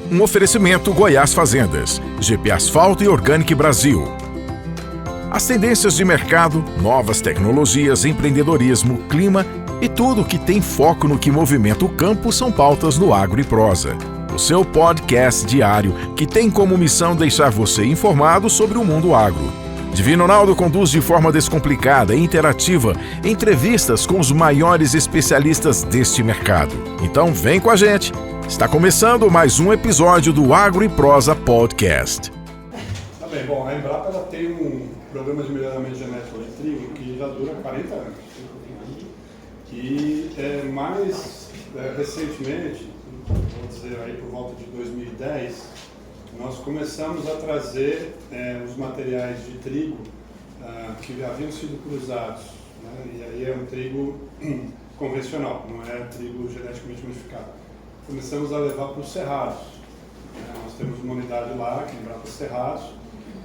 Um oferecimento Goiás Fazendas, GP Asfalto e Organic Brasil. As tendências de mercado, novas tecnologias, empreendedorismo, clima e tudo que tem foco no que movimenta o campo são pautas no Agro e Prosa. O seu podcast diário que tem como missão deixar você informado sobre o mundo agro. Divino Ronaldo conduz de forma descomplicada e interativa entrevistas com os maiores especialistas deste mercado. Então vem com a gente! Está começando mais um episódio do Agro e Prosa Podcast. Tá bem, bom, a Embrapa ela tem um programa de melhoramento genético de trigo que já dura 40 anos. E mais recentemente, vou dizer aí por volta de 2010, nós começamos a trazer os materiais de trigo que haviam sido cruzados, né? E aí é um trigo convencional, não é trigo geneticamente modificado. Começamos a levar para os cerrados. Nós temos uma unidade lá, que é Embrapa Cerrados,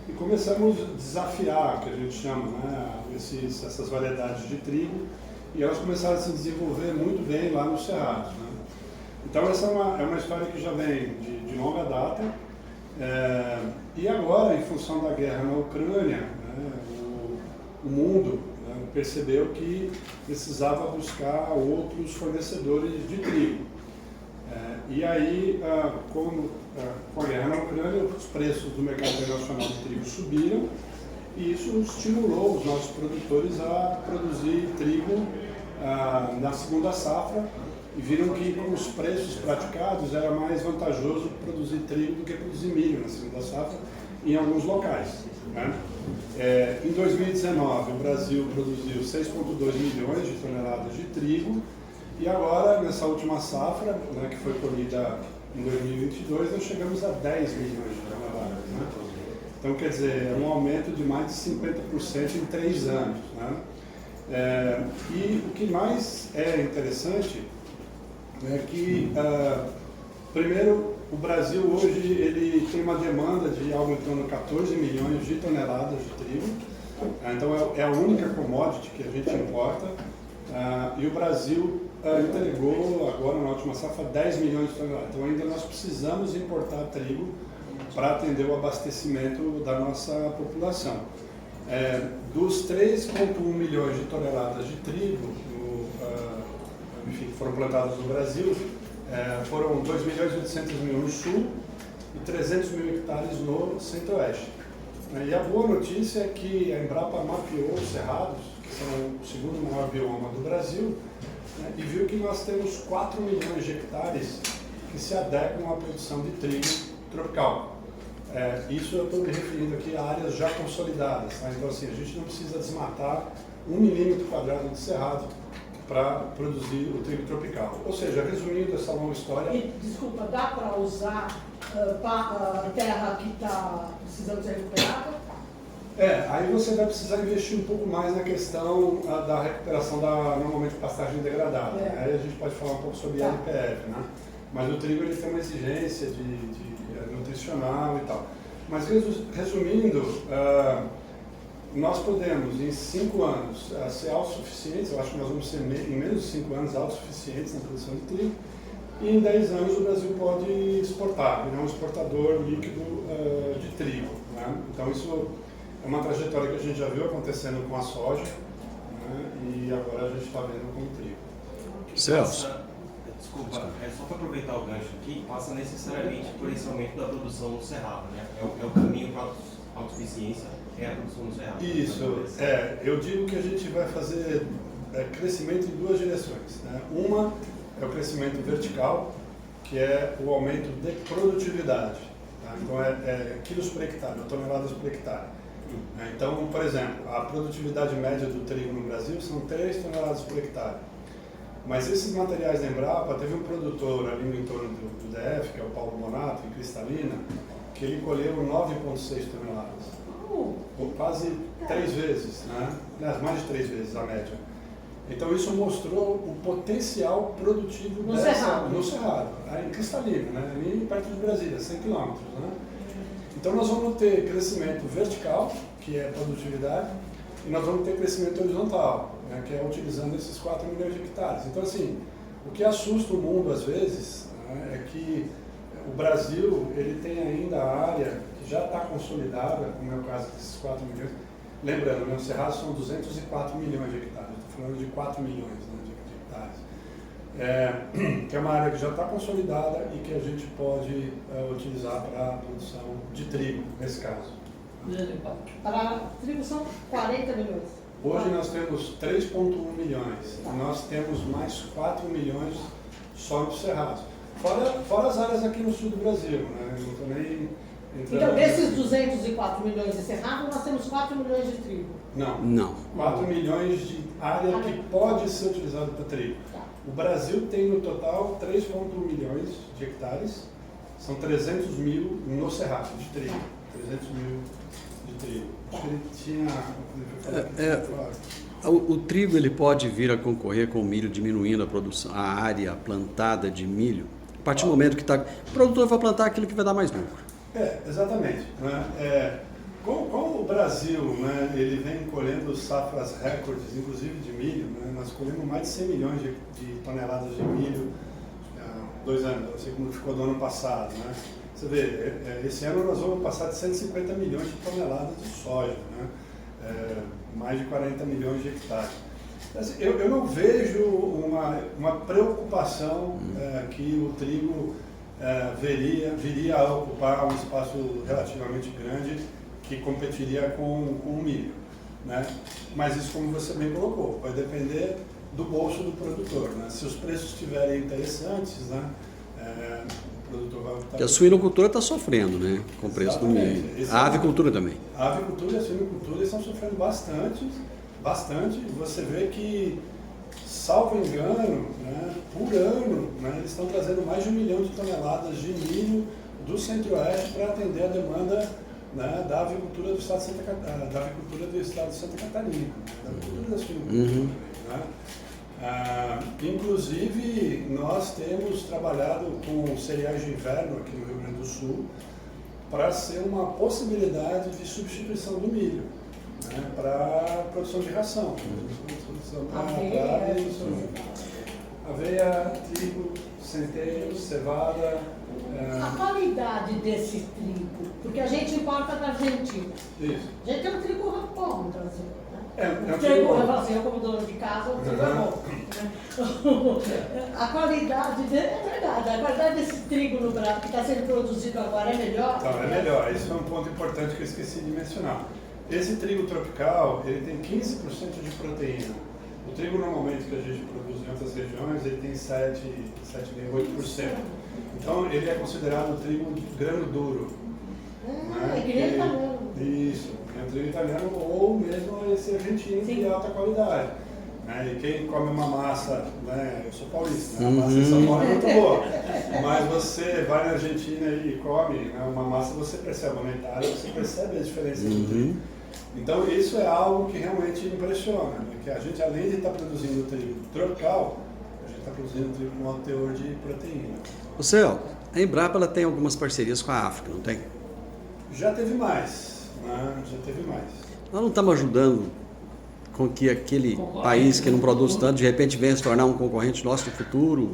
e começamos a desafiar, que a gente chama, né, essas variedades de trigo, e elas começaram a se desenvolver muito bem lá nos cerrados, né? Então essa é uma história que já vem de longa data, e agora, em função da guerra na Ucrânia, né, o mundo, né, percebeu que precisava buscar outros fornecedores de trigo. E aí, com a guerra na Ucrânia, os preços do mercado internacional de trigo subiram e isso estimulou os nossos produtores a produzir trigo na segunda safra e viram que com os preços praticados era mais vantajoso produzir trigo do que produzir milho na segunda safra em alguns locais, né? Em 2019, o Brasil produziu 6,2 milhões de toneladas de trigo. E agora, nessa última safra, né, que foi colhida em 2022, nós chegamos a 10 milhões de toneladas, né? Então, quer dizer, é um aumento de mais de 50% em 3 anos, né? E o que mais é interessante é que, primeiro, o Brasil hoje ele tem uma demanda de algo em torno de 14 milhões de toneladas de trigo. Então, é a única commodity que a gente importa. E o Brasil entregou agora na última safra 10 milhões de toneladas. Então ainda nós precisamos importar trigo para atender o abastecimento da nossa população. Dos 3,1 milhões de toneladas de trigo que foram plantadas no Brasil, foram 2 milhões e 800 mil no sul e 300 mil hectares no centro-oeste. E a boa notícia é que a Embrapa mapeou os cerrados, que são o segundo maior bioma do Brasil, né, e viu que nós temos 4 milhões de hectares que se adequam à produção de trigo tropical. Isso eu estou me referindo aqui a áreas já consolidadas, tá? Então assim, a gente não precisa desmatar 1 milímetro quadrado de cerrado para produzir o trigo tropical. Ou seja, resumindo essa longa história... Desculpa, dá para usar terra que está precisando ser recuperada? Aí você vai precisar investir um pouco mais na questão da recuperação da, normalmente, pastagem degradada. Aí a gente pode falar um pouco sobre LPF, né? Mas o trigo ele tem uma exigência de nutricional e tal. Mas resumindo, nós podemos, em 5 anos, ser autossuficientes. Eu acho que nós vamos ser, em menos de 5 anos, autossuficientes na produção de trigo. E em 10 anos o Brasil pode exportar, virar um exportador líquido de trigo, né? Então isso é uma trajetória que a gente já viu acontecendo com a soja, né? E agora a gente está vendo com o trigo. Celso. Desculpa, só para aproveitar o gancho aqui, passa necessariamente por esse aumento da produção no cerrado, né? É o caminho para a autossuficiência, é a produção no cerrado. Isso, eu digo que a gente vai fazer crescimento em 2 direções, né? Uma é o crescimento vertical, que é o aumento de produtividade, tá? Então quilos por hectare, ou toneladas por hectare. Então, por exemplo, a produtividade média do trigo no Brasil são 3 toneladas por hectare. Mas esses materiais da Embrapa, teve um produtor ali no entorno do DF, que é o Paulo Bonato, em Cristalina, que ele colheu 9,6 toneladas. Quase 3 vezes, né? Mais de 3 vezes a média. Então isso mostrou o potencial produtivo no Cerrado, em Cristalina, né? Ali perto de Brasília, 100 quilômetros, né? Então nós vamos ter crescimento vertical, que é produtividade, e nós vamos ter crescimento horizontal, né, que é utilizando esses 4 milhões de hectares. Então assim, o que assusta o mundo às vezes, né, é que o Brasil ele tem ainda a área que já está consolidada, como é o caso desses 4 milhões. Lembrando, né, o Cerrado são 204 milhões de hectares, estou falando de 4 milhões, né, de hectares. Que é uma área que já está consolidada e que a gente pode utilizar para a produção de trigo, nesse caso. Para trigo são 40 milhões. Hoje nós temos 3,1 milhões, nós temos mais 4 milhões só no Cerrado. Fora as áreas aqui no sul do Brasil, né? Eu não estou nem entrando. Então, desses 204 milhões de cerrado, nós temos 4 milhões de trigo. Não. 4 milhões de área que pode ser utilizada para trigo. O Brasil tem no total 3,1 milhões de hectares, são 300 mil no Cerrado de trigo. 300 mil de trigo. Acho que ele tinha. O trigo ele pode vir a concorrer com o milho, diminuindo a produção, a área plantada de milho. A partir do momento que o produtor vai plantar aquilo que vai dar mais lucro. Exatamente. Né? Com o Brasil, né, ele vem colhendo safras recordes, inclusive de milho. Né? Nós colhemos mais de 100 milhões de toneladas de milho há 2 anos, não sei como ficou do ano passado. Né? Você vê, esse ano nós vamos passar de 150 milhões de toneladas de soja, né? Mais de 40 milhões de hectares. Assim, eu não vejo uma preocupação que o trigo viria a ocupar um espaço relativamente grande que competiria com o milho. Né? Mas isso, como você bem colocou, vai depender do bolso do produtor. Né? Se os preços estiverem interessantes, né, o produtor vai optar. Porque a suinocultura está sofrendo, né, com o preço do milho. A avicultura também. A avicultura e a suinocultura estão sofrendo bastante. Você vê que, salvo engano, né, por ano, né, eles estão trazendo mais de 1 milhão de toneladas de milho do Centro-Oeste para atender a demanda, né, da avicultura do estado de Santa Catarina, da avicultura da suinocultura. Né? Inclusive, nós temos trabalhado com cereais de inverno aqui no Rio Grande do Sul para ser uma possibilidade de substituição do milho. Né, para produção de ração. Aveia, trigo, centeio, cevada. A qualidade desse trigo, porque a gente importa da Argentina. Isso. A gente tem um trigo bom no Brasil. Um trigo bom. Assim, eu como dona de casa, o trigo é bom. A qualidade dele é verdade. A qualidade desse trigo no Brasil que está sendo produzido agora é melhor? Não, é melhor. Isso é um ponto importante que eu esqueci de mencionar. Esse trigo tropical, ele tem 15% de proteína. O trigo normalmente que a gente produz em outras regiões, ele tem 7,8%. Então, ele é considerado trigo grano duro. É que nem italiano. Isso, é trigo italiano ou mesmo esse argentino de alta qualidade. Né? E quem come uma massa, né? Eu sou paulista, né? A massa em São Paulo é muito boa. Mas você vai na Argentina e come, né, uma massa, você percebe, na Itália você percebe a diferença do trigo. Então isso é algo que realmente impressiona, né? Que a gente, além de estar produzindo trigo tropical, a gente está produzindo trigo com alto teor de proteína. A Embrapa ela tem algumas parcerias com a África, não tem? Já teve mais, né? Nós não estamos ajudando com que aquele país que não produz tanto, de repente venha se tornar um concorrente nosso no futuro,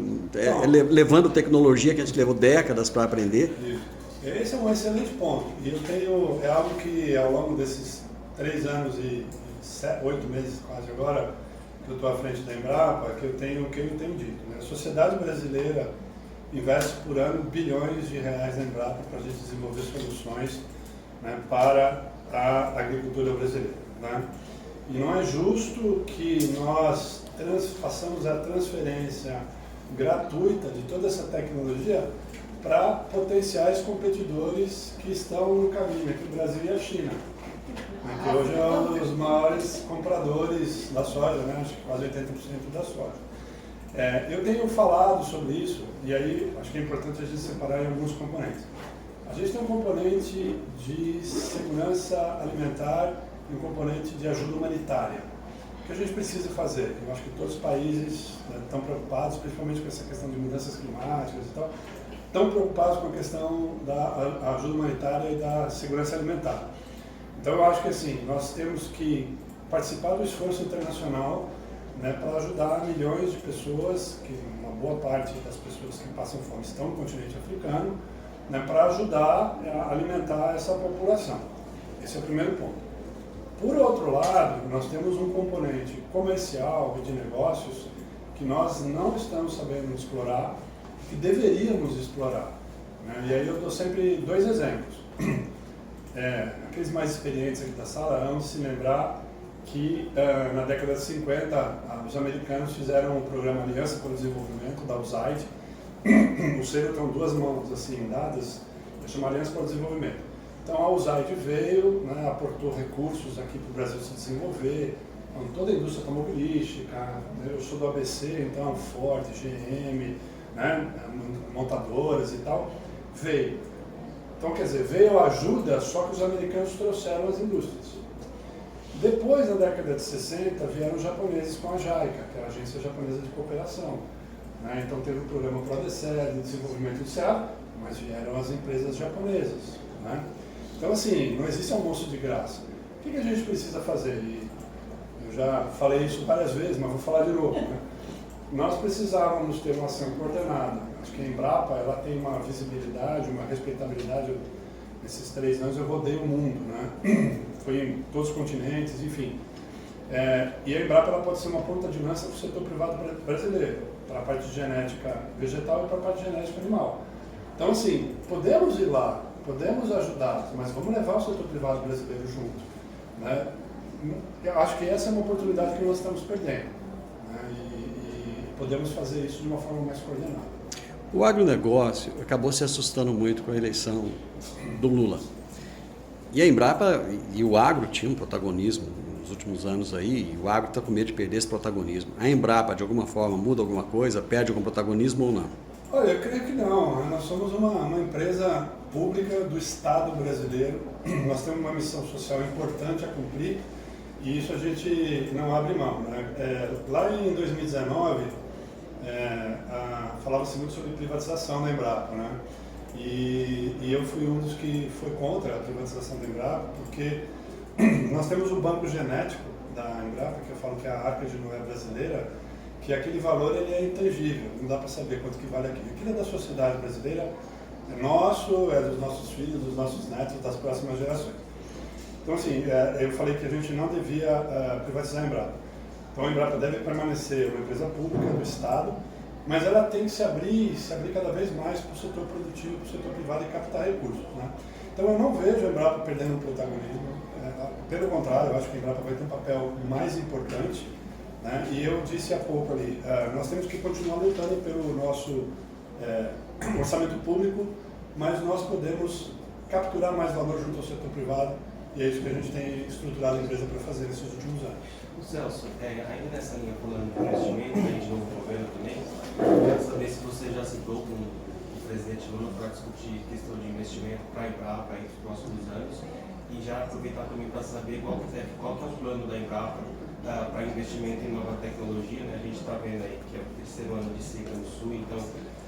levando tecnologia que a gente levou décadas para aprender? Isso. Esse é um excelente ponto. E eu tenho, é algo que ao longo desses 3 anos e 8 meses quase agora, que eu estou à frente da Embrapa, que eu tenho dito. Né? A sociedade brasileira investe por ano bilhões de reais na Embrapa para a gente desenvolver soluções, né, para a agricultura brasileira. Né? E não é justo que nós façamos a transferência gratuita de toda essa tecnologia para potenciais competidores que estão no caminho, entre o Brasil e a China, né, que hoje é um dos maiores compradores da soja, né, acho que quase 80% da soja. Eu tenho falado sobre isso, e aí acho que é importante a gente separar em alguns componentes. A gente tem um componente de segurança alimentar e um componente de ajuda humanitária. O que a gente precisa fazer? Eu acho que todos os países, né, estão preocupados, principalmente com essa questão de mudanças climáticas e tal, estão preocupados com a questão da ajuda humanitária e da segurança alimentar. Então eu acho que assim, nós temos que participar do esforço internacional, né, para ajudar milhões de pessoas, que uma boa parte das pessoas que passam fome estão no continente africano, né, para ajudar a alimentar essa população. Esse é o primeiro ponto. Por outro lado, nós temos um componente comercial e de negócios que nós não estamos sabendo explorar, que deveríamos explorar, né? E aí eu dou sempre 2 exemplos. Aqueles mais experientes aqui da sala vão se lembrar que na década de 50 os americanos fizeram o programa Aliança para o Desenvolvimento, da USAID. O Ciro tem 2 mãos assim dadas, chama Aliança para o Desenvolvimento. Então a USAID veio, né, aportou recursos aqui para o Brasil se desenvolver, toda a indústria automobilística, né, eu sou do ABC, então Ford, GM, né, montadoras e tal, veio. Então, quer dizer, veio ajuda, só que os americanos trouxeram as indústrias. Depois, na década de 60, vieram os japoneses com a JICA, que é a Agência Japonesa de Cooperação. Né? Então, teve o programa PRODESER, de desenvolvimento industrial, mas vieram as empresas japonesas. Né? Então, assim, não existe almoço de graça. O que a gente precisa fazer? E eu já falei isso várias vezes, mas vou falar de novo. Né? Nós precisávamos ter uma ação coordenada. Acho que a Embrapa ela tem uma visibilidade, uma respeitabilidade. Nesses 3 anos eu rodei o mundo, né? Fui em todos os continentes, enfim. E a Embrapa ela pode ser uma ponta de lança para o setor privado brasileiro, para a parte de genética vegetal e para a parte de genética animal. Então, assim, podemos ir lá, podemos ajudar, mas vamos levar o setor privado brasileiro junto. Né? Eu acho que essa é uma oportunidade que nós estamos perdendo. Né? E podemos fazer isso de uma forma mais coordenada. O agronegócio acabou se assustando muito com a eleição do Lula. E a Embrapa e o agro tinham um protagonismo nos últimos anos aí, e o agro está com medo de perder esse protagonismo. A Embrapa, de alguma forma, muda alguma coisa, perde algum protagonismo ou não? Olha, eu creio que não. Nós somos uma empresa pública do Estado brasileiro. Nós temos uma missão social importante a cumprir e isso a gente não abre mão. Né? Lá em 2019, falava-se muito sobre privatização da Embrapa, né? E eu fui um dos que foi contra a privatização da Embrapa, porque nós temos o banco genético da Embrapa, que eu falo que é a Arca de Noé brasileira, que aquele valor ele é intangível, não dá para saber quanto que vale aquilo. Aquilo é da sociedade brasileira, é nosso, é dos nossos filhos, dos nossos netos, das próximas gerações. Então, assim, eu falei que a gente não devia privatizar a Embrapa. Então, a Embrapa deve permanecer uma empresa pública do Estado, mas ela tem que se abrir cada vez mais para o setor produtivo, para o setor privado e captar recursos. Né? Então, eu não vejo a Embrapa perdendo o protagonismo. Pelo contrário, eu acho que a Embrapa vai ter um papel mais importante. Né? E eu disse há pouco ali, nós temos que continuar lutando pelo nosso orçamento público, mas nós podemos capturar mais valor junto ao setor privado, e é isso que a gente tem estruturado a empresa para fazer nesses últimos anos. Celso, ainda nessa linha falando de investimento, de novo governo também, eu quero saber se você já citou com o presidente Lula para discutir questão de investimento para a Embrapa nos próximos anos, e já aproveitar também para saber qual que é o plano da Embrapa para investimento em nova tecnologia. Né? A gente está vendo aí que é o 3º ano de seca no Sul, então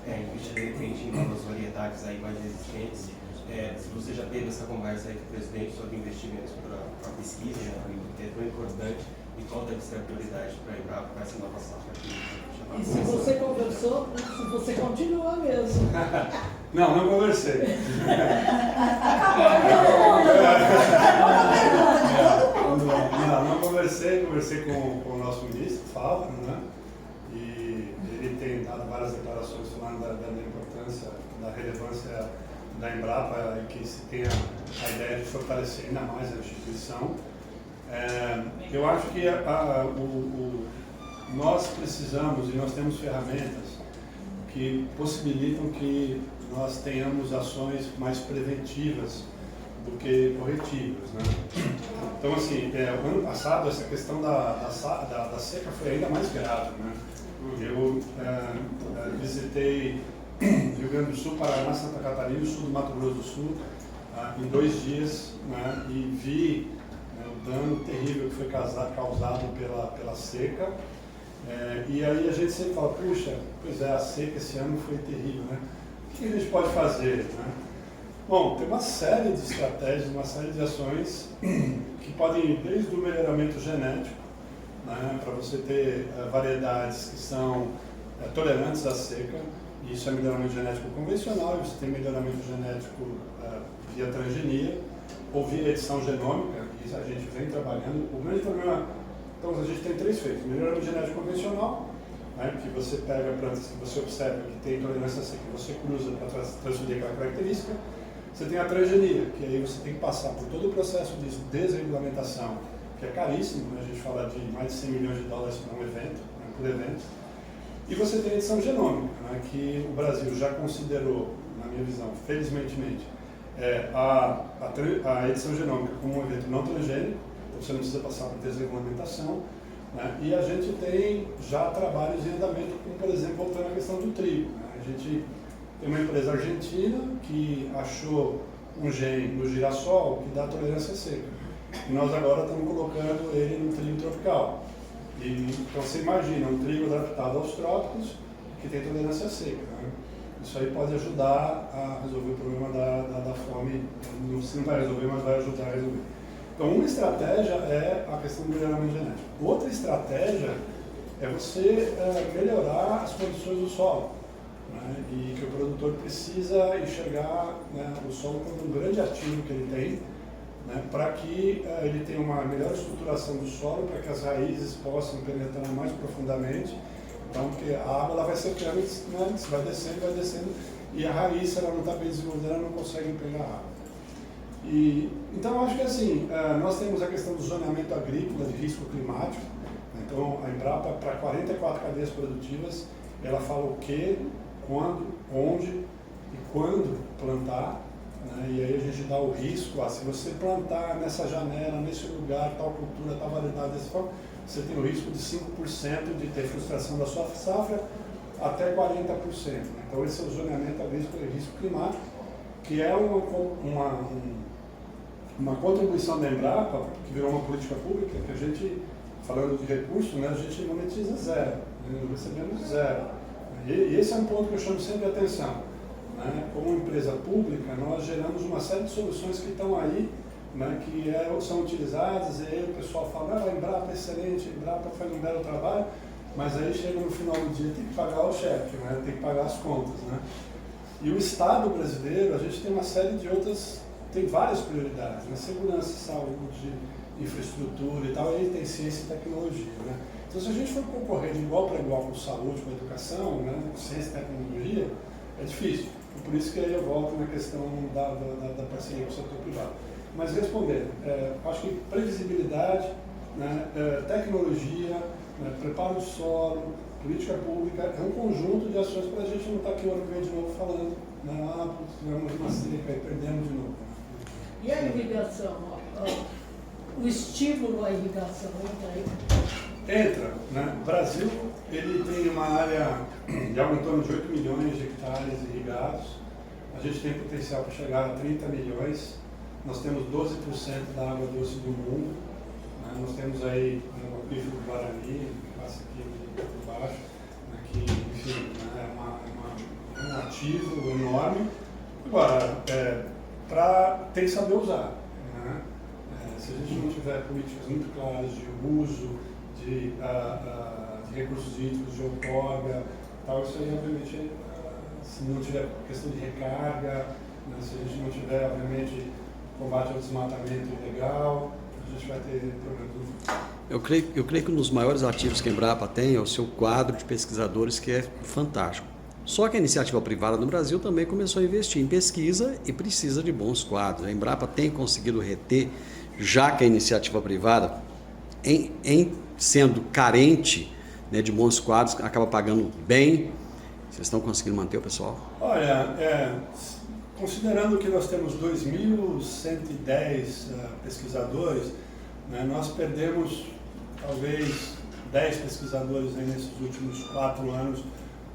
investir de repente em novas variedades aí mais resistentes. Se você já teve essa conversa aí com o presidente sobre investimentos para pesquisa, né? Que é tão importante, e qual deve ser a prioridade para a Embrapa para essa nova safra aqui? E se você conversou, se você continua mesmo. Não conversei. Não conversei, conversei com o nosso ministro, Fábio, né? E ele tem dado várias declarações falando da importância, da relevância da Embrapa, e que se tenha a ideia de fortalecer ainda mais a instituição. Eu acho que nós precisamos e nós temos ferramentas que possibilitam que nós tenhamos ações mais preventivas do que corretivas. Né? Então, assim, o ano passado essa questão da seca foi ainda mais grave. Né? Eu visitei Rio Grande do Sul, Paraná, Santa Catarina e o sul do Mato Grosso do Sul em 2 dias, né? E vi o dano terrível que foi causado pela seca. E aí a gente sempre fala, puxa, pois a seca esse ano foi terrível, né? O que a gente pode fazer? Né? Bom, tem uma série de estratégias, uma série de ações que podem ir desde o melhoramento genético, né, para você ter variedades que são tolerantes à seca. Isso é melhoramento genético convencional, e você tem melhoramento genético via transgenia ou via edição genômica, e a gente vem trabalhando. O grande problema, então a gente tem 3 feitos: melhoramento genético convencional, né, que você pega plantas que você observa que tem tolerância seca, que você cruza para transferir aquela característica. Você tem a transgenia, que aí você tem que passar por todo o processo de desregulamentação, que é caríssimo, né? A gente fala de mais de 100 milhões de dólares por um evento, né, por evento. E você tem a edição genômica, né, que o Brasil já considerou, na minha visão, felizmente, a edição genômica como um evento não transgênico, então você não precisa passar por desregulamentação, né, e a gente tem já trabalhos em andamento, como, por exemplo, voltando à questão do trigo. Né, a gente tem uma empresa argentina que achou um gene no girassol que dá tolerância seca. E nós agora estamos colocando ele no trigo tropical. Então você imagina um trigo adaptado aos trópicos que tem tolerância seca. Né? Isso aí pode ajudar a resolver o problema da fome. Não vai resolver, mas vai ajudar a resolver. Então uma estratégia é a questão do melhoramento genético. Outra estratégia é você melhorar as condições do solo. Né, e que o produtor precisa enxergar, né, o solo como um grande ativo que ele tem, né, para que ele tenha uma melhor estruturação do solo, para que as raízes possam penetrar mais profundamente. Então, porque a água ela vai secando, né, vai descendo, e a raiz, se ela não está bem desenvolvida, ela não consegue pegar água. Então, eu acho que assim, nós temos a questão do zoneamento agrícola de risco climático. Então, a Embrapa, para 44 cadeias produtivas, ela fala o que, quando, onde e quando plantar, né? E aí a gente dá o risco, se você plantar nessa janela, nesse lugar, tal cultura, tal variedade, dessa forma, você tem o risco de 5% de ter frustração da sua safra até 40%. Né? Então esse é o zoneamento agrícola e risco climático, que é uma contribuição da Embrapa, que virou uma política pública, que a gente, falando de recursos, né, a gente monetiza zero, né? Recebemos zero. E esse é um ponto que eu chamo sempre de atenção. Né? Como empresa pública, nós geramos uma série de soluções que estão aí, né, que são utilizadas, e aí o pessoal fala, a Embrapa é excelente, a Embrapa faz um belo trabalho, mas aí chega no final do dia tem que pagar o cheque, né? Tem que pagar as contas. Né? E o Estado brasileiro, a gente tem uma série de outras, tem várias prioridades, né? Segurança, saúde, infraestrutura e tal, e aí tem ciência e tecnologia. Né? Então, se a gente for concorrer de igual para igual com saúde, com educação, né, com ciência e tecnologia, é difícil. E por isso que aí eu volto na questão da parceria com o setor privado. Mas respondendo, acho que previsibilidade, né, tecnologia, né, preparo do solo, política pública, é um conjunto de ações para a gente não estar aqui o ano que vem de novo falando, né, tivemos uma seca e perdemos de novo. E a irrigação? O estímulo à irrigação entra aí? Entra, né? O Brasil ele tem uma área de algo em torno de 8 milhões de hectares irrigados. A gente tem potencial para chegar a 30 milhões. Nós temos 12% da água doce do mundo. Né? Nós temos aí o aquífero do Guarani, que passa aqui por baixo, né? Que, enfim, né? É um ativo enorme. Agora, tem que saber usar. Né? Se a gente não tiver políticas muito claras de uso, de recursos hídricos, de outorga, tal, isso aí, obviamente, se não tiver questão de recarga, né, se a gente não tiver, obviamente, combate ao desmatamento ilegal, a gente vai ter problemas no futuro. Eu creio que um dos maiores ativos que a Embrapa tem é o seu quadro de pesquisadores, que é fantástico. Só que a iniciativa privada no Brasil também começou a investir em pesquisa e precisa de bons quadros. A Embrapa tem conseguido reter, já que a iniciativa privada, em sendo carente, né, de bons quadros, acaba pagando bem. Vocês estão conseguindo manter o pessoal? Olha, considerando que nós temos 2.110 pesquisadores, né, nós perdemos talvez 10 pesquisadores aí nesses últimos 4 anos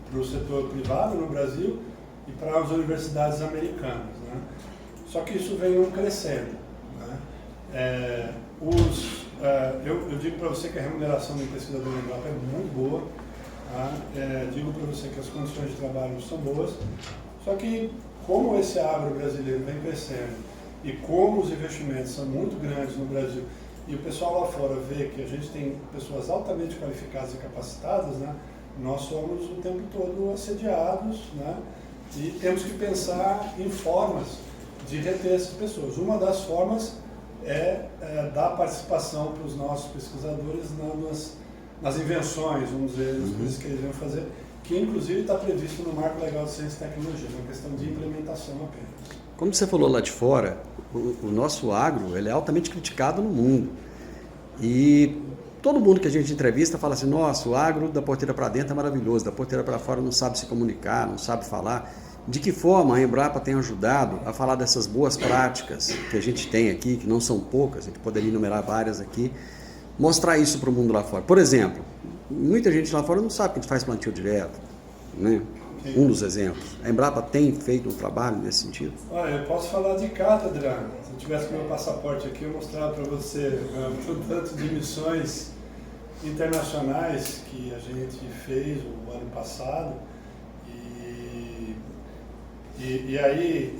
para o setor privado no Brasil e para as universidades americanas. Né? Só que isso vem crescendo. Né? Eu digo para você que a remuneração do pesquisador na Embrapa é muito boa. Tá? Digo para você que as condições de trabalho são boas. Só que como esse agro brasileiro vem crescendo e como os investimentos são muito grandes no Brasil e o pessoal lá fora vê que a gente tem pessoas altamente qualificadas e capacitadas, né? nós somos o tempo todo assediados, né? E temos que pensar em formas de reter essas pessoas. Uma das formas é dar participação para os nossos pesquisadores nas invenções, vamos dizer, nas coisas que eles vão fazer, que inclusive está previsto no Marco Legal de Ciência e Tecnologia, uma questão de implementação apenas. Como você falou lá de fora, o nosso agro ele é altamente criticado no mundo. E todo mundo que a gente entrevista fala assim, nossa, o agro da porteira para dentro é maravilhoso, da porteira para fora não sabe se comunicar, não sabe falar. De que forma a Embrapa tem ajudado a falar dessas boas práticas que a gente tem aqui, que não são poucas, a gente poderia enumerar várias aqui, mostrar isso para o mundo lá fora. Por exemplo, muita gente lá fora não sabe que a gente faz plantio direto, né? Um dos exemplos. A Embrapa tem feito um trabalho nesse sentido? Olha, eu posso falar de cátedra. Se eu tivesse meu passaporte aqui, eu mostrava para você o tanto de missões internacionais que a gente fez o ano passado. E aí,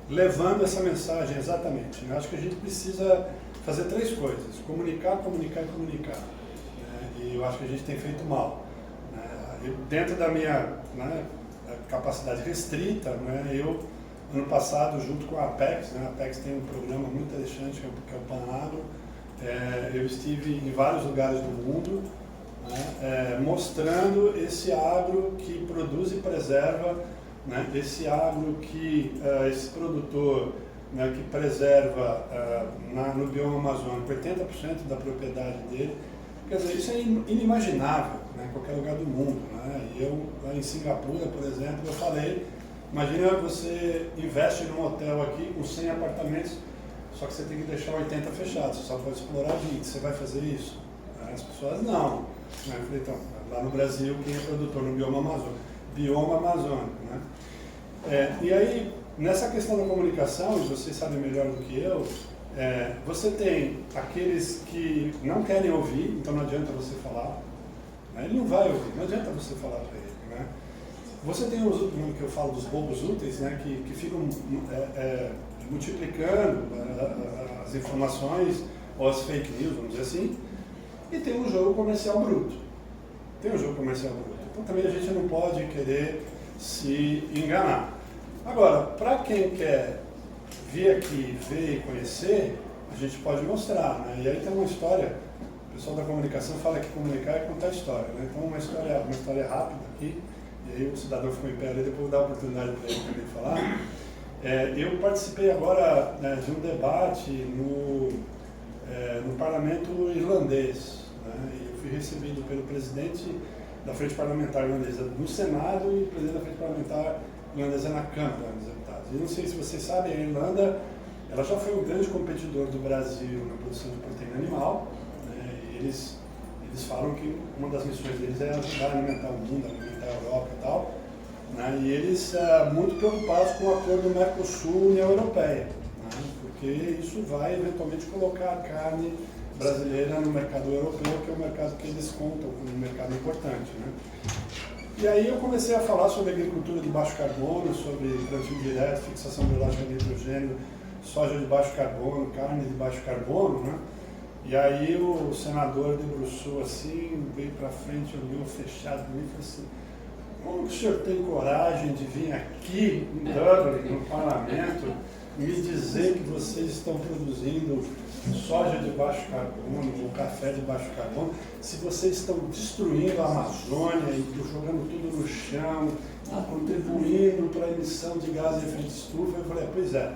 levando essa mensagem exatamente, né? Acho que a gente precisa fazer 3 coisas: comunicar, comunicar e comunicar. Né? E eu acho que a gente tem feito mal. Né? Dentro da minha capacidade restrita, né? Eu, ano passado, junto com a Apex, né? A Apex tem um programa muito interessante que é o PanAgro, eu estive em vários lugares do mundo, né? Mostrando esse agro que produz e preserva, né, esse agro esse produtor, né, que preserva no bioma amazônico 80% da propriedade dele. Quer dizer, isso é inimaginável, né, em qualquer lugar do mundo. Né? E eu, lá em Singapura, por exemplo, eu falei, imagina você investe num hotel aqui com 100 apartamentos, só que você tem que deixar 80 fechados, você só pode explorar 20, você vai fazer isso? As pessoas não. Eu falei, então, lá no Brasil, quem é produtor no bioma amazônico, né? E aí, nessa questão da comunicação, e vocês sabem melhor do que eu, você tem aqueles que não querem ouvir, então não adianta você falar, né? Ele não vai ouvir, não adianta você falar para ele, né? Você tem os que eu falo dos bobos úteis, né? que ficam multiplicando as informações ou as fake news, vamos dizer assim, e tem um jogo comercial bruto. Então também a gente não pode querer se enganar. Agora, para quem quer vir aqui, ver e conhecer, a gente pode mostrar, né? E aí tem uma história, o pessoal da comunicação fala que comunicar é contar história, né? Então uma história rápida aqui, e aí o cidadão ficou em pé ali, depois eu vou dar a oportunidade para ele também falar. Eu participei agora, né, de um debate no parlamento irlandês, né? E eu fui recebido pelo presidente da Frente Parlamentar Irlandesa no Senado e o presidente da Frente Parlamentar Irlandesa na Câmara dos Deputados. E não sei se vocês sabem, a Irlanda ela já foi um grande competidor do Brasil na produção de proteína animal, né? E eles falam que uma das missões deles é ajudar a alimentar o mundo, alimentar a Europa e tal, né? E eles muito preocupados com o acordo Mercosul-União Europeia, né? Porque isso vai eventualmente colocar a carne brasileira no mercado europeu, que é um mercado que eles contam como um mercado importante, né? E aí eu comecei a falar sobre agricultura de baixo carbono, sobre plantio direto, fixação biológica de nitrogênio, soja de baixo carbono, carne de baixo carbono, né? E aí o senador debruçou assim, veio para frente, olhou fechado para mim e falou assim: como que o senhor tem coragem de vir aqui em Dublin, no parlamento, me dizer que vocês estão produzindo soja de baixo carbono ou café de baixo carbono, se vocês estão destruindo a Amazônia e jogando tudo no chão, contribuindo para a emissão de gás de efeito de estufa? Eu falei, pois é,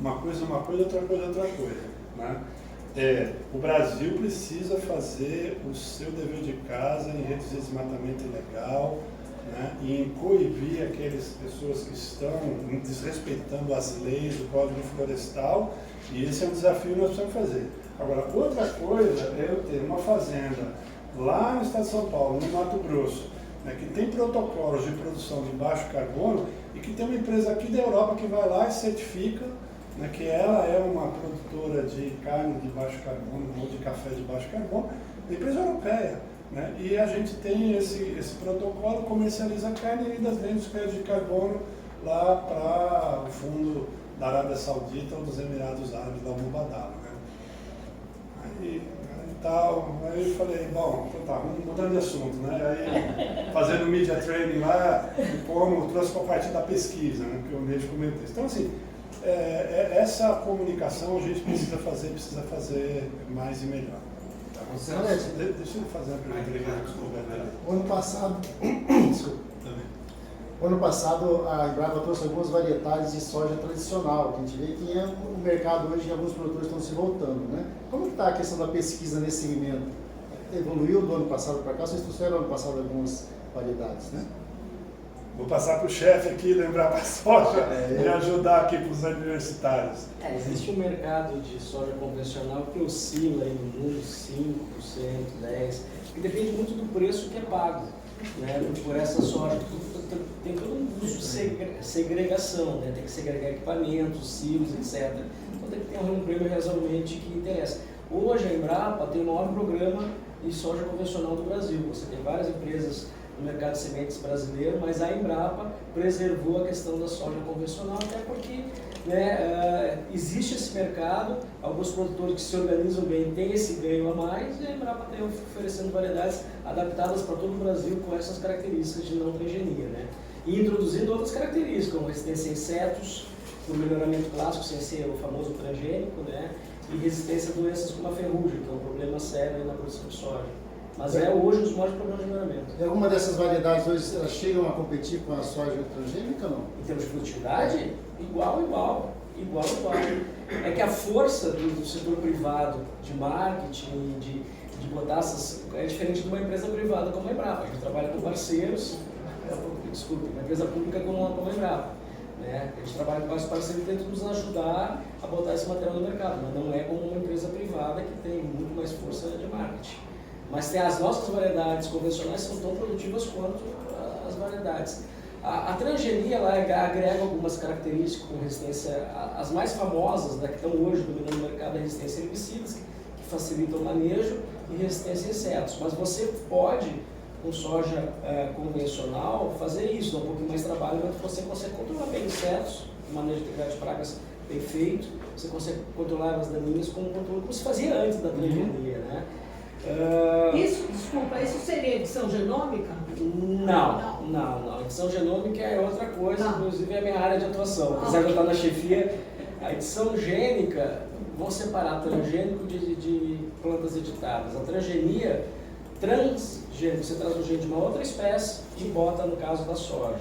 uma coisa, outra coisa, né? O Brasil precisa fazer o seu dever de casa em reduzir desmatamento ilegal, né, e em coibir aquelas pessoas que estão desrespeitando as leis do Código Florestal, e esse é um desafio que nós precisamos fazer. Agora, outra coisa é eu ter uma fazenda lá no estado de São Paulo, no Mato Grosso, né, que tem protocolos de produção de baixo carbono e que tem uma empresa aqui da Europa que vai lá e certifica, né, que ela é uma produtora de carne de baixo carbono ou de café de baixo carbono, uma empresa europeia. Né? E a gente tem esse protocolo, comercializa a carne e ainda vende os créditos de carbono lá para o fundo da Arábia Saudita ou dos Emirados Árabes, da Mubadala. Né? Aí tal. Aí eu falei, bom, então tá, vamos mudar de assunto, né? Aí, fazendo media training lá, trouxe para a parte da pesquisa, né? Que eu mesmo comentei. Então, assim, essa comunicação a gente precisa fazer mais e melhor. Tá? Deixa eu fazer uma pergunta. O ano passado, o ano passado a Embrapa trouxe algumas variedades de soja tradicional, que a gente vê que o mercado hoje, alguns produtores estão se voltando, né? Como está a questão da pesquisa nesse segmento? Evoluiu do ano passado para cá? Vocês trouxeram ano passado algumas variedades, né? Vou passar para o chefe aqui, lembrar para a soja e ajudar aqui para os universitários. Existe um mercado de soja convencional que oscila aí no mundo 5%, 10%, que depende muito do preço que é pago, né, por essa soja. Tem todo um custo de segregação, né, tem que segregar equipamentos, silos, etc. Então tem que ter um prêmio razoavelmente que interessa. Hoje a Embrapa tem o maior programa de soja convencional do Brasil. Você tem várias empresas no mercado de sementes brasileiro, mas a Embrapa preservou a questão da soja convencional, até porque, né, existe esse mercado, alguns produtores que se organizam bem têm esse ganho a mais, e a Embrapa tem oferecendo variedades adaptadas para todo o Brasil com essas características de não transgenia, né? E introduzindo outras características, como resistência a insetos, o melhoramento clássico sem ser o famoso transgênico, né? E resistência a doenças como a ferrugem, que é um problema sério na produção de soja. Mas é hoje os maiores problemas de melhoramento. E alguma dessas variedades hoje elas chegam a competir com a soja transgênica ou não? Em termos de produtividade, igual. É que a força do setor privado de marketing, de botar essas... é diferente de uma empresa privada como a Embrapa. A gente trabalha com parceiros, uma empresa pública como a Embrapa. Né? A gente trabalha com vários parceiros que tentam nos ajudar a botar esse material no mercado, mas não é como uma empresa privada que tem muito mais força de marketing. Mas tem as nossas variedades convencionais são tão produtivas quanto as variedades. A transgenia ela agrega algumas características com resistência, as mais famosas, que estão hoje dominando o mercado, é resistência a herbicidas, que facilitam o manejo, e resistência a insetos. Mas você pode, com soja convencional, fazer isso, dá um pouquinho mais de trabalho, mas você consegue controlar bem insetos, o manejo de pragas bem feito, você consegue controlar as daninhas como se fazia antes da transgenia, né? Isso seria edição genômica? Não. Edição genômica é outra coisa, inclusive é a minha área de atuação. Apesar de eu estar na chefia, a edição gênica, vou separar transgênico de plantas editadas. A transgenia, transgênico, você traz um gene de uma outra espécie e bota no caso da soja.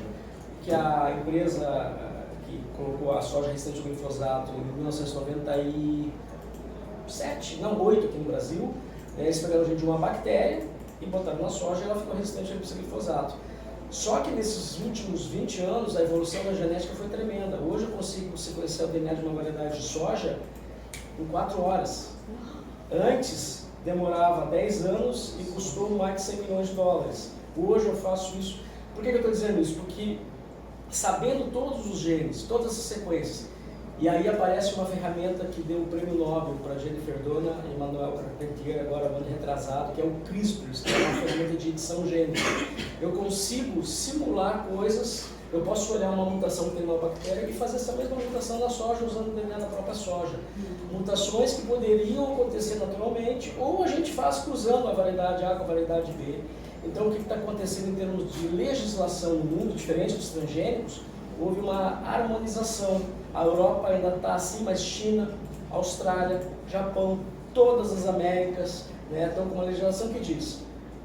Que a empresa que colocou a soja resistente ao glifosato em 1998 aqui no Brasil, eles pegaram o gene de uma bactéria e botaram na soja e ela ficou resistente ao glifosato. Só que nesses últimos 20 anos a evolução da genética foi tremenda. Hoje eu consigo sequenciar o DNA de uma variedade de soja em 4 horas. Antes demorava 10 anos e custou mais de 100 milhões de dólares. Hoje eu faço isso. Por que eu estou dizendo isso? Porque sabendo todos os genes, todas as sequências, e aí aparece uma ferramenta que deu o prêmio Nobel para Jennifer Doudna e Manuel Carpentier, agora ano retrasado, que é o CRISPR, que é uma ferramenta de edição gênica. Eu consigo simular coisas, eu posso olhar uma mutação que tem numa bactéria e fazer essa mesma mutação na soja usando o DNA da própria soja. Mutações que poderiam acontecer naturalmente, ou a gente faz cruzando a variedade A com a variedade B. Então o que está acontecendo em termos de legislação no mundo, diferente dos transgênicos, houve uma harmonização. A Europa ainda está assim, mas China, Austrália, Japão, todas as Américas, né, estão com uma legislação que diz: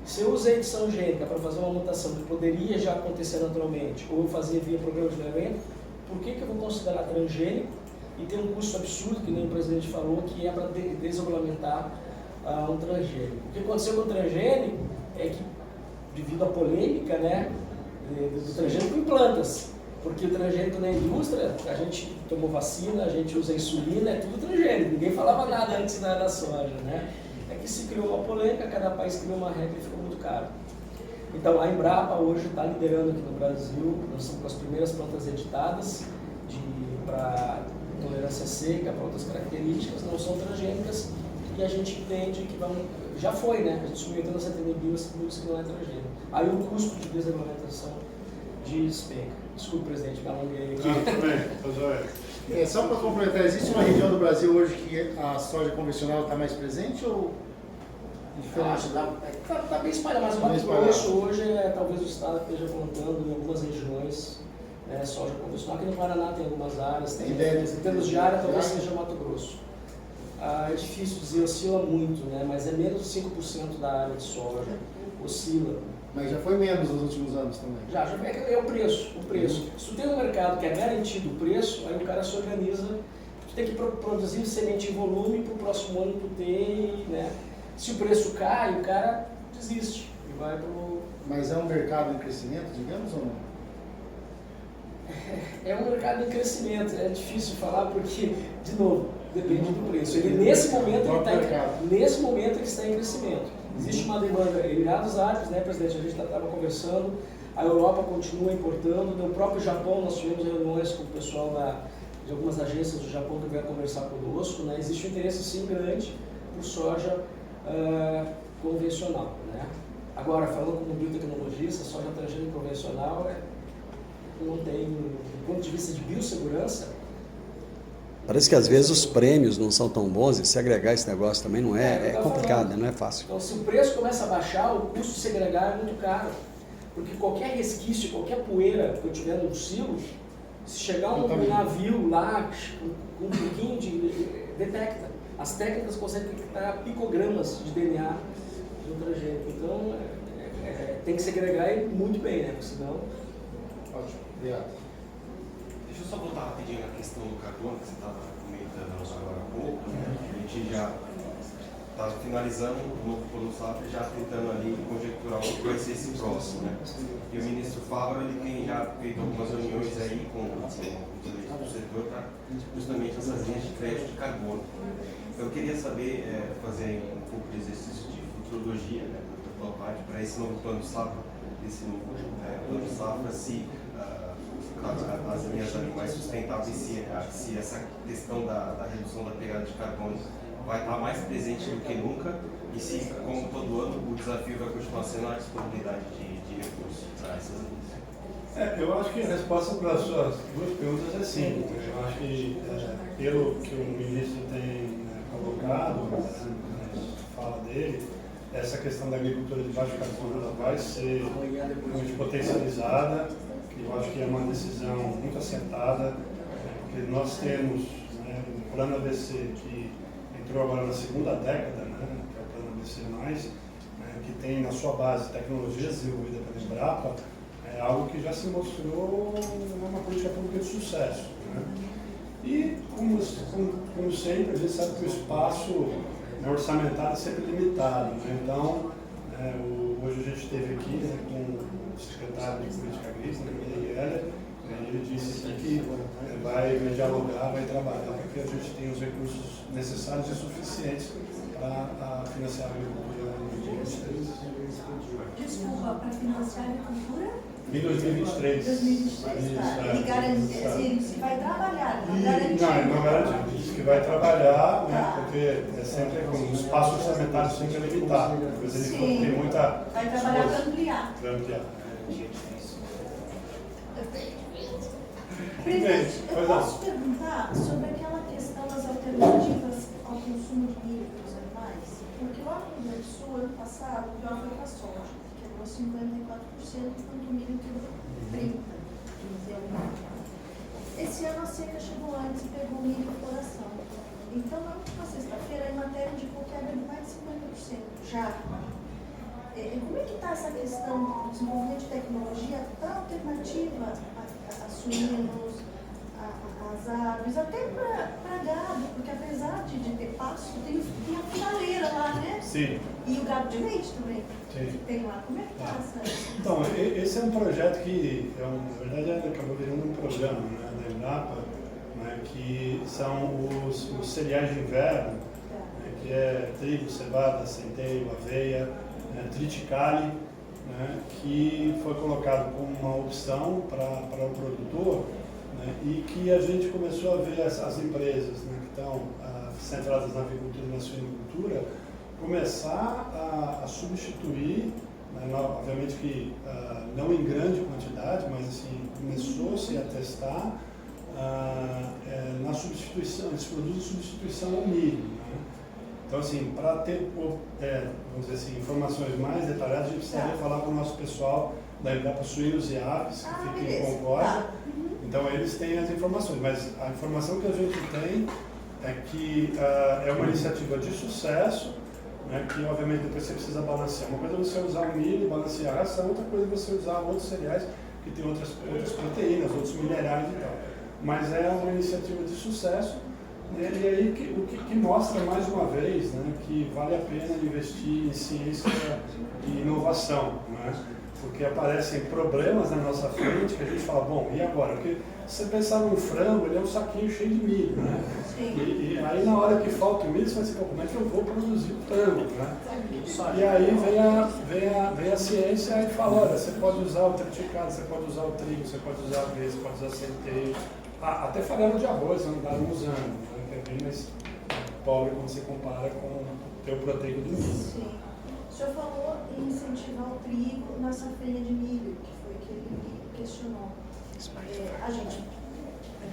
se eu usei edição gênica para fazer uma mutação que poderia já acontecer naturalmente, ou fazer via programa de melhoramento, por que eu vou considerar transgênico e ter um custo absurdo, que nem o presidente falou, que é para desregulamentar um transgênico? O que aconteceu com o transgênico é que, devido à polêmica, né, do transgênico em plantas, porque o transgênico na indústria, a gente tomou vacina, a gente usa insulina, é tudo transgênico, ninguém falava nada antes da soja, né? É que se criou uma polêmica, cada país criou uma regra e ficou muito caro. Então a Embrapa hoje está liderando aqui no Brasil, nós somos as primeiras plantas editadas para tolerância seca, para outras características, não são transgênicas, e a gente entende que já foi, né? A gente submeteu na CTN Bio que não é transgênico. Aí o custo de desregulamentação despenca. Desculpe, presidente, me alonguei aqui. Tudo bem, Só para complementar, existe uma região do Brasil hoje que a soja convencional está mais presente ou Está bem espalhado, mas o Mato Grosso hoje talvez o estado esteja plantando em algumas regiões soja convencional. Aqui no Paraná tem algumas áreas, em termos de área talvez seja Mato Grosso. É difícil dizer, oscila muito, né? Mas é menos de 5% da área de soja, oscila. Mas já foi menos nos últimos anos também. Já é o preço. Se tu tem um mercado que é garantido o preço, aí o cara se organiza, tu tem que produzir semente em volume para o próximo ano tu ter, né? Se o preço cai, o cara desiste e vai pro... Mas é um mercado em crescimento, digamos, ou não? É um mercado em crescimento, é difícil falar porque, de novo, depende do preço. Nesse momento ele está em crescimento. Existe uma demanda, Emirados Árabes, né, presidente, a gente estava conversando, a Europa continua importando, no próprio Japão nós tivemos reuniões com o pessoal de algumas agências do Japão que vieram conversar conosco, né, existe um interesse sim grande por soja convencional, né. Agora, falando como biotecnologista, soja transgênica convencional não tem, do ponto de vista de biossegurança. Parece que às vezes os prêmios não são tão bons e se agregar esse negócio também não é complicado, né? Não é fácil. Então, se o preço começa a baixar, o custo de segregar é muito caro. Porque qualquer resquício, qualquer poeira que eu tiver no silo, se chegar um navio lá com um pouquinho detecta. As técnicas conseguem detectar picogramas de DNA de um transgênico. Então, tem que segregar muito bem, né? Porque senão... Ótimo, obrigado. Deixa eu só voltar rapidinho na questão do carbono que você estava comentando agora há pouco, né? A gente já está finalizando o novo Plano Safra, já tentando ali conjecturar o que vai ser esse próximo, né? E o ministro Fávaro, ele tem já feito algumas reuniões aí com os líderes do setor para justamente essas linhas de crédito de carbono. Então, eu queria saber, fazer um pouco de exercício de futurologia, né, da tua parte, para esse novo Plano Safra, esse novo Plano Safra, se as linhas ali mais sustentáveis, se essa questão da redução da pegada de carbono vai estar mais presente do que nunca e se, como todo ano, o desafio vai continuar sendo a disponibilidade de recursos para essas linhas. Eu acho que a resposta para as suas duas perguntas é sim. Eu acho que, pelo que o ministro tem colocado, fala dele, essa questão da agricultura de baixo carbono ela vai ser muito potencializada. Eu acho que é uma decisão muito acertada, porque nós temos o Plano ABC, que entrou agora na segunda década, né, que é o Plano ABC+, que tem na sua base tecnologia desenvolvida pela Embrapa, é algo que já se mostrou uma política pública de sucesso. Né? E, como sempre, a gente sabe que o espaço orçamentário é sempre limitado. Né? Então, hoje a gente esteve aqui com o secretário de Política Agrícola, ele disse que vai dialogar, vai trabalhar para que a gente tenha os recursos necessários e suficientes para financiar a agricultura em 2023. Desculpa, para financiar a agricultura? Em 2023. 2023, tá. E garantir, assim, se vai trabalhar, não garantir. Não, ele não garantiu. Diz que vai trabalhar, né, porque é sempre com o espaço orçamentário sempre é limitado. Mas ele falou que tem muita... Vai trabalhar para ampliar. Para ampliar. Presidente, eu posso perguntar sobre aquela questão das alternativas ao consumo de milho para os animais? Porque lá no Rio Grande do Sul, ano passado, o pior foi com a soja, que quebrou 54%, enquanto o milho quebrou 30%. Esse ano a seca chegou antes e pegou o milho em floração. Então, na última sexta-feira, a matéria indicou quebra de mais de 50%. Já. Como é que está essa questão do desenvolvimento de tecnologia para alternativa a suínos, as aves, até para gado, porque apesar de ter pasto, tem a finaleira lá, né? Sim. E o gado de leite também. Sim. Que tem lá. Como é que está essa? Então, esse é um projeto que, na verdade, acabou virando um programa, né, da Embrapa, né, que são os cereais de inverno, né, que é trigo, cevada, centeio, aveia, triticale, né, que foi colocado como uma opção para o produtor, né, e que a gente começou a ver as empresas, né, que estão centradas na avicultura e na suinicultura começar a substituir, né, obviamente que não em grande quantidade, mas assim, começou-se a testar na substituição, eles produzem substituição ao milho. Né? Então, assim, para ter, vamos dizer assim, informações mais detalhadas, a gente precisaria falar com o nosso pessoal da Embrapa Suínos e Aves, que fica em Concórdia. Tá. Então, eles têm as informações, mas a informação que a gente tem é que é uma iniciativa de sucesso, né, que obviamente depois você precisa balancear. Uma coisa é você usar o milho e balancear a ração, outra coisa é você usar outros cereais que tem outras proteínas, outros minerais e tal. Mas é uma iniciativa de sucesso, né, e aí o que mostra mais uma vez, né, que vale a pena investir em ciência e inovação, né, porque aparecem problemas na nossa frente que a gente fala, bom, e agora? Porque se você pensar num frango, ele é um saquinho cheio de milho, né? E aí na hora que falta o milho, você vai dizer, como é que eu vou produzir o frango, né? E aí vem a ciência e fala, olha, você pode usar o triticado, você pode usar o trigo, você pode usar aveia, você pode usar centeio, até farelo de arroz andaram usando, né? Que é bem mais pobre quando você compara com o teu proteico do milho. Sim. O senhor falou em incentivar o trigo na safrinha de milho, que foi que ele questionou. A gente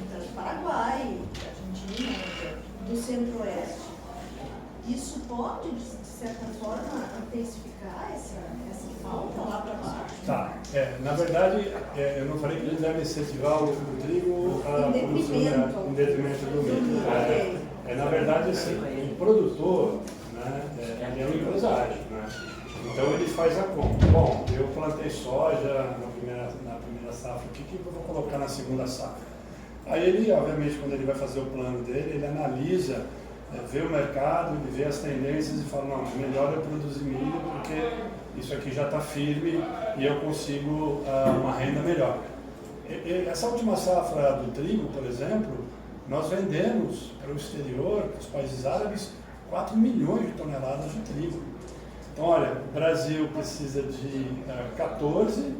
está do Paraguai, Argentina, do Centro-Oeste. Isso pode, de certa forma, intensificar essa falta lá para baixo? Tá. Na verdade, eu não falei que a gente deve incentivar o trigo em detrimento do milho. Na verdade, assim, o produtor, né, ele é um empresário, né? Então ele faz a conta. Bom, eu plantei soja na primeira safra, o que eu vou colocar na segunda safra? Aí ele, obviamente, quando ele vai fazer o plano dele, ele analisa, vê o mercado, ele vê as tendências e fala, não, é melhor eu produzir milho porque isso aqui já está firme e eu consigo uma renda melhor. Essa última safra do trigo, por exemplo, nós vendemos para o exterior, para os países árabes, 4 milhões de toneladas de trigo. Então, olha, o Brasil precisa de 14,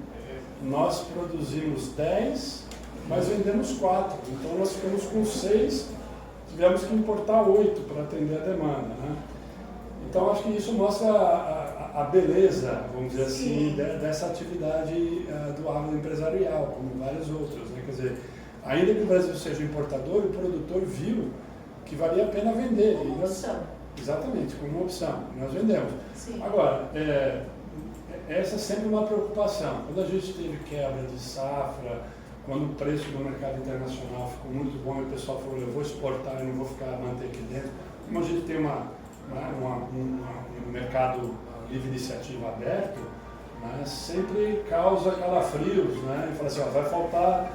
nós produzimos 10, mas vendemos 4. Então, nós ficamos com 6, tivemos que importar 8 para atender a demanda, né? Então, acho que isso mostra a beleza, vamos dizer assim, dessa atividade do agro empresarial, como várias outras, né? Quer dizer, ainda que o Brasil seja importador, o produtor viu que valia a pena vender. Como uma opção. Exatamente, como uma opção. Nós vendemos. Sim. Agora, essa é sempre uma preocupação. Quando a gente teve quebra de safra, quando o preço do mercado internacional ficou muito bom e o pessoal falou, eu vou exportar e não vou manter aqui dentro. Como a gente tem um mercado livre iniciativa aberto, né, sempre causa calafrios, né? E fala assim, vai faltar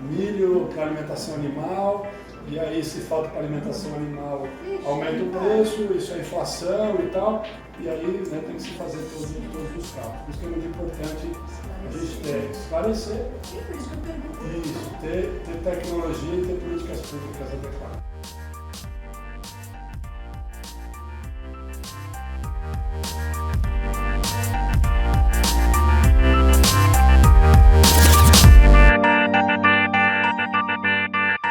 milho para alimentação animal, e aí se falta para alimentação animal, aumenta o preço, isso é inflação e tal, e aí, né, tem que se fazer todos os cálculos. Por isso que é muito importante a gente esclarecer, Por isso que eu pergunto. isso, ter tecnologia e ter políticas públicas adequadas.